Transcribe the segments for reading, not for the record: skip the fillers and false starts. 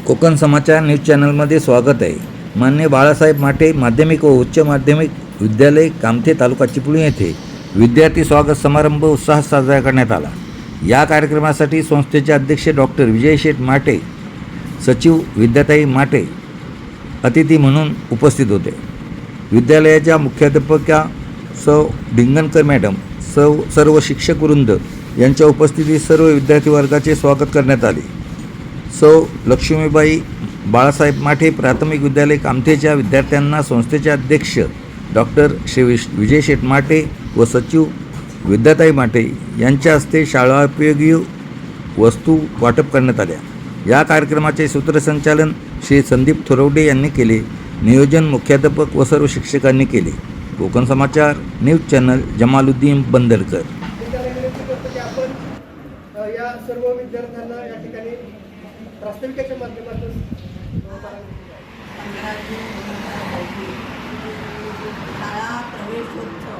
कोकण समाचार news चॅनलमध्ये स्वागत आहे। माननीय बाळासाहेब माटे माध्यमिक व उच्च माध्यमिक विद्यालय कामथे तालुका चिपळूण येथे विद्यार्थी स्वागत समारंभ उत्साहात साजरा करण्यात आला। या कार्यक्रमासाठी संस्थेचे अध्यक्ष डॉक्टर विजय शेठ माटे, सचिव विद्याताई माटे अतिथी म्हणून उपस्थित होते। विद्यालयाच्या मुख्याध्यापिका सौ डिंगणकर मॅडम, सर्व शिक्षक वृंद यांच्या उपस्थितीत सर्व विद्यार्थी वर्गाचे स्वागत करण्यात आले। सौ लक्ष्मीबाई बाळासाहेब माटे प्राथमिक विद्यालय कामथेच्या विद्यार्थ्यांना संस्थेचे अध्यक्ष डॉक्टर विजय शेठ माटे व सचिव विद्याताई माटे यांच्या हस्ते शाळाोपयोगी वस्तू वाटप करण्यात आल्या। या कार्यक्रमाचे सूत्रसंचालन श्री संदीप थोरवडे यांनी केले। नियोजन मुख्याध्यापक व सर्व शिक्षकांनी केले। कोकण समाचार न्यूज चॅनल जमालुद्दीन बंदरकर। या सर्व विद्यार्थ्यांना या ठिकाणी प्रास्ताविकेच्या माध्यमातून शाळा प्रवेशोत्सव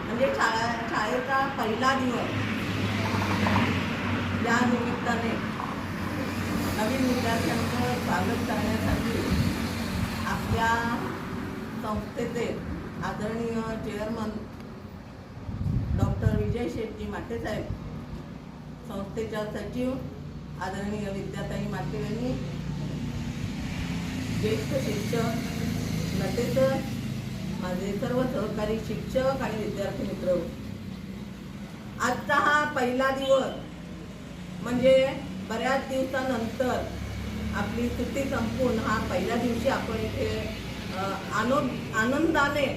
म्हणजे शाळेचा पहिला दिवस या निमित्ताने नवीन विद्यार्थ्यांचं स्वागत करण्यासाठी आपल्या संस्थेचे आदरणीय चेअरमन डॉक्टर विजय शेठजी माटे साहेब, संस्थेच्या सचिव आदरणीय विद्याताई माटे यांनी, ज्येष्ठ शिक्षक नटेसर, माझे सर्व सहकारी शिक्षक आणि विद्यार्थी मित्र, आजचा हा पहिला दिवस म्हणजे बऱ्याच दिवसानंतर आपली सुट्टी संपून हा पहिल्या दिवशी आपण इथे आनंदाने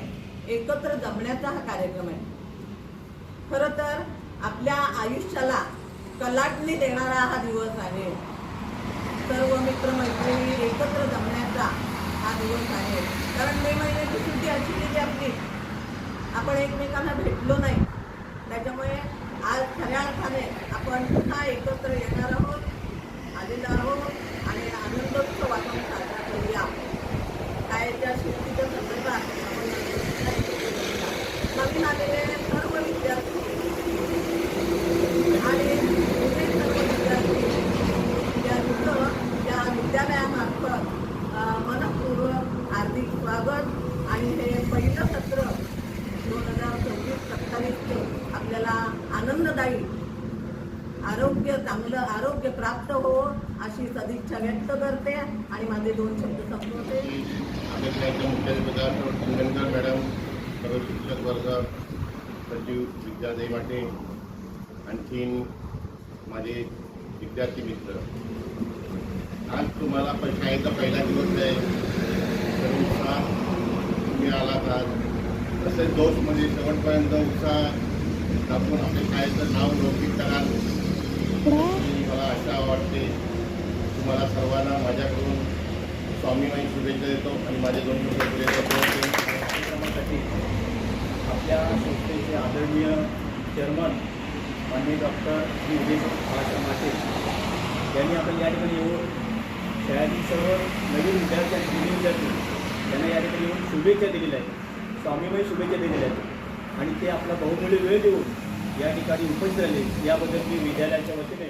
एकत्र जमण्याचा हा कार्यक्रम आहे। खरं तर आपल्या आयुष्याला कलाटणी देणारा हा दिवस आहे। सर्व मित्रमैत्रिणी एकत्र जमण्याचा हा दिवस आहे। कारण मे महिन्याची सुट्टी अशी गेली आपली, आपण एकमेकांना भेटलो नाही, त्याच्यामुळे आज खऱ्या अर्थाने आपण पुन्हा एकत्र येणार आहोत, आलेलो आहोत आणि आनंदोत्सव आपण साजरा करूया। शाळेच्या सुट्टीच्या संदर्भात नवीन आलेले सर्व विद्यार्थी आणि या विद्यालयामार्फत मनपूर्वक हार्दिक स्वागत आणि हे पहिलं सत्र 2026-27 आपल्याला आनंददायी चांगलं आरोग्य प्राप्त हो अशी सदिच्छा व्यक्त करते आणि माझे 2 शब्द संपवते। मॅडम, सर्व शिक्षक वर्ग, सचिव विद्याताई माटे, आणखीन माझे विद्यार्थी मित्र, आज तुम्हाला शाळेचा पहिला दिवस आहे, तर उत्साह तुम्ही आलात आज। तसेच दोषमध्ये शेवटपर्यंत उत्साह दाखवून आपल्या शाळेचं नाव लौकिक कराल मला आशा वाटते। तुम्हाला सर्वांना माझ्याकडून स्वामीमाई शुभेच्छा देतो आणि माझे 2 शब्द कार्यक्रमासाठी आपल्या संस्थेचे आदरणीय चेअरमन माननीय डॉक्टर श्री विजय बाळासाहेब माटे यांनी आपण या ठिकाणी येऊन शाळेतील सर्व नवीन विद्यार्थी त्यांना या ठिकाणी येऊन शुभेच्छा दिलेल्या आहेत, स्वामीमय शुभेच्छा दिलेल्या आहेत आणि ते आपला बहुमूल्य वेळ देऊन या ठिकाणी उपस्थित झाले, याबद्दल मी विद्यालयाच्या वतीने